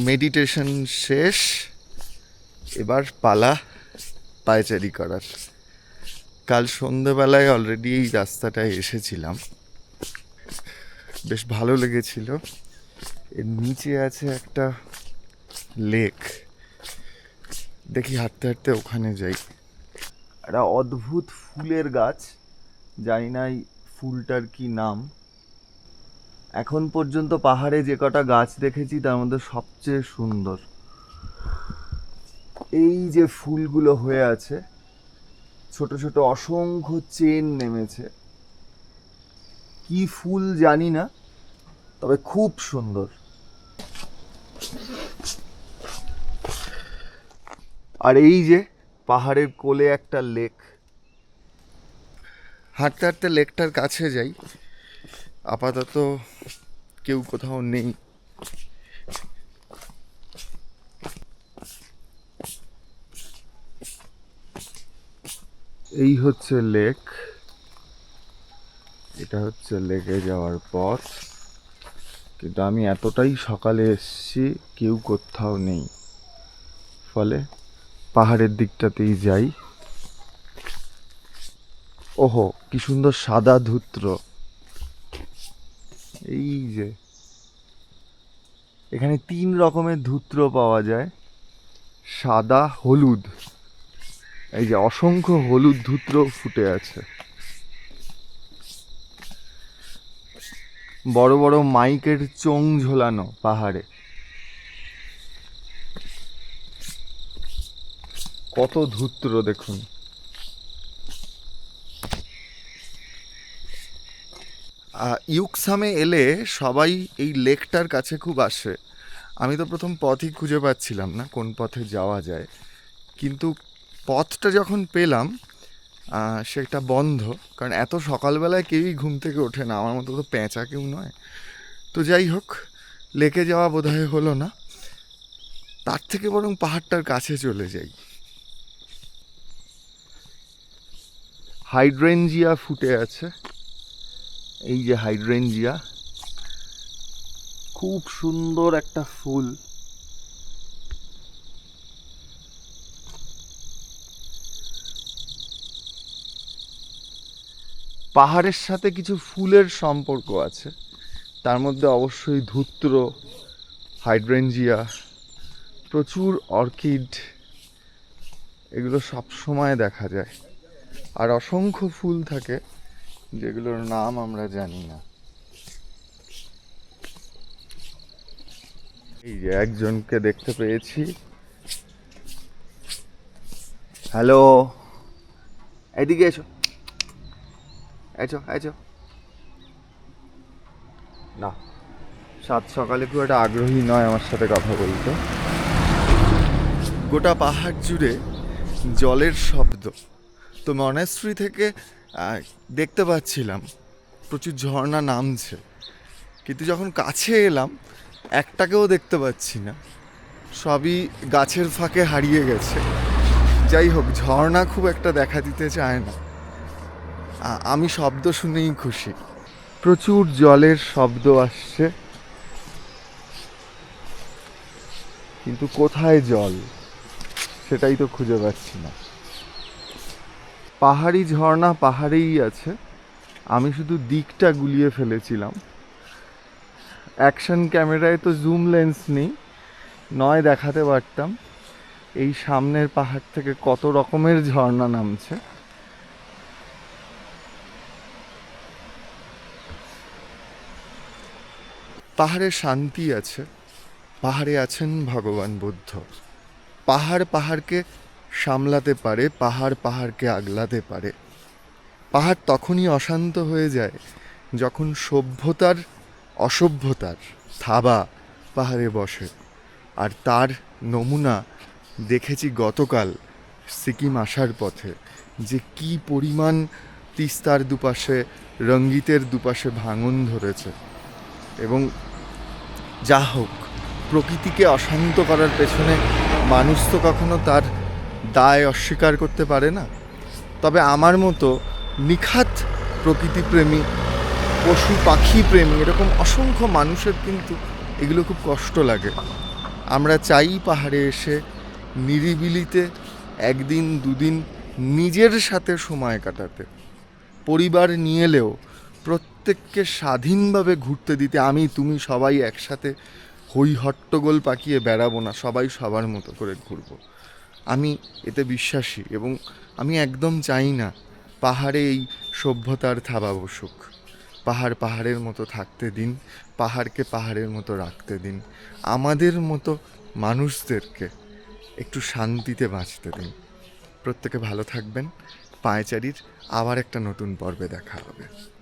Meditation শেষ, এবার পালা পায়চারি করার। কাল সন্ধেবেলায় অলরেডি এই রাস্তাটায় এসেছিলাম, বেশ ভালো লেগেছিল। এর নিচে আছে একটা লেক, দেখি হাঁটতে হাঁটতে ওখানে যাই। একটা অদ্ভুত ফুলের গাছ, জানি না এই ফুলটার কি নাম। এখন পর্যন্ত পাহাড়ে যে কটা গাছ দেখেছি তার মধ্যে সবচেয়ে সুন্দর। এই যে ফুলগুলো হয়ে আছে, ছোট ছোট অসংখ্য চেন নেমেছে, কি ফুল জানি না, তবে খুব সুন্দর। আর এই যে পাহাড়ের কোলে একটা লেক। হাঁটতে হাঁটতে লেকটার কাছে যাই, আপাতত কেউ কোথাও নেই। এই হচ্ছে লেক, এটা হচ্ছে লেকে যাওয়ার পথ। কিন্তু আমি এতটাই সকালে এসেছি, কেউ কোথাও নেই, ফলে পাহাড়ের দিকটাতেই যাই। ওহো, কি সুন্দর সাদা ধূত্র। এই যে এখানে 3 রকমের ধূত্র পাওয়া যায়, সাদা, হলুদ। এই যে অসংখ্য হলুদ ধূত্র ফুটে আছে। বড় বড় মাইকের চোঙ ঝোলানো পাহাড়ে। কত ধূত্র দেখুন। ইউকসামে এলে সবাই এই লেকটার কাছে খুব আসে। আমি তো প্রথম পথই খুঁজে পাচ্ছিলাম না কোন পথে যাওয়া যায়, কিন্তু পথটা যখন পেলাম সেটা বন্ধ, কারণ এত সকালবেলায় কেউই ঘুম থেকে ওঠে না, আমার মতো তো প্যাঁচা কেউ নয়। তো যাই হোক, লেকে যাওয়া বোধহয় হলো না, তার থেকে বরং পাহাড়টার কাছে চলে যাই। হাইড্রেঞ্জিয়া ফুটে আছে, এই যে হাইড্রেঞ্জিয়া, খুব সুন্দর একটা ফুল। পাহাড়ের সাথে কিছু ফুলের সম্পর্ক আছে, তার মধ্যে অবশ্যই ধূত্র, হাইড্রেঞ্জিয়া, প্রচুর অর্কিড, এগুলো সব সময় দেখা যায়। আর অসংখ্য ফুল থাকে যেগুলোর নাম আমরা জানি না। এই যে একজনকে দেখতে পেয়েছি। হ্যালো, এদিকে এসো, এসো এসো। না, সাত সকালে খুব একটা আগ্রহী নয় আমার সাথে কথা বলতে। গোটা পাহাড় জুড়ে জলের শব্দ। তো মনেস্ট্রি থেকে দেখতে পাচ্ছিলাম প্রচুর ঝর্ণা নামছে, কিন্তু যখন কাছে এলাম একটাকেও দেখতে পাচ্ছি না, সবই গাছের ফাঁকে হারিয়ে গেছে। যাই হোক, ঝর্ণা খুব একটা দেখা দিতে চায় না, আমি শব্দ শুনেই খুশি। প্রচুর জলের শব্দ আসছে, কিন্তু কোথায় জল সেটাই তো খুঁজে পাচ্ছি না। পাহাড়ি ঝর্ণা পাহাড়েই আছে, আমি শুধু দিকটা গুলিয়ে ফেলেছিলাম। অ্যাকশন ক্যামেরায় তো জুম লেন্স নেই, নয় দেখাতে পারতাম এই সামনের পাহাড় থেকে কত রকমের ঝর্ণা নামছে। পাহাড়ে শান্তি আছে, পাহাড়ে আছেন ভগবান বুদ্ধ। পাহাড় পাহাড়কে সামলাতে পারে, পাহাড় পাহাড়কে আগলাতে পারে। পাহাড় তখনই অশান্ত হয়ে যায় যখন সভ্যতার অসভ্যতার থাবা পাহাড়ে বসে। আর তার নমুনা দেখেছি গতকাল সিকিম আসার পথে, যে কি পরিমাণ তিস্তার দুপাশে, রঙ্গিতের দুপাশে ভাঙন ধরেছে। এবং যা হোক, প্রকৃতিকে অশান্ত করার পেছনে মানুষ তো কখনো তার দায় অস্বীকার করতে পারে না। তবে আমার মতো নিখাত প্রকৃতিপ্রেমী, পশু পাখি প্রেমী এরকম অসংখ্য মানুষের কিন্তু এগুলো খুব কষ্ট লাগে। আমরা চাই পাহাড়ে এসে নিরিবিলিতে একদিন দুদিন নিজের সাথে সময় কাটাতে, পরিবার নিয়ে এলেও প্রত্যেককে স্বাধীনভাবে ঘুরতে দিতে। আমি তুমি সবাই একসাথে হই হট্টগোল পাকিয়ে বেড়াবো না, সবাই সবার মতো করে ঘুরবো। আমি এতে বিশ্বাসী এবং আমি একদম চাই না পাহাড়ে এই সভ্যতার থাবা বসুক। পাহাড় পাহাড়ের মতো থাকতে দিন, পাহাড়কে পাহাড়ের মতো রাখতে দিন, আমাদের মতো মানুষদেরকে একটু শান্তিতে বাঁচতে দিন। প্রত্যেকে ভালো থাকবেন। পায়চারির আবার একটা নতুন পর্বে দেখা হবে।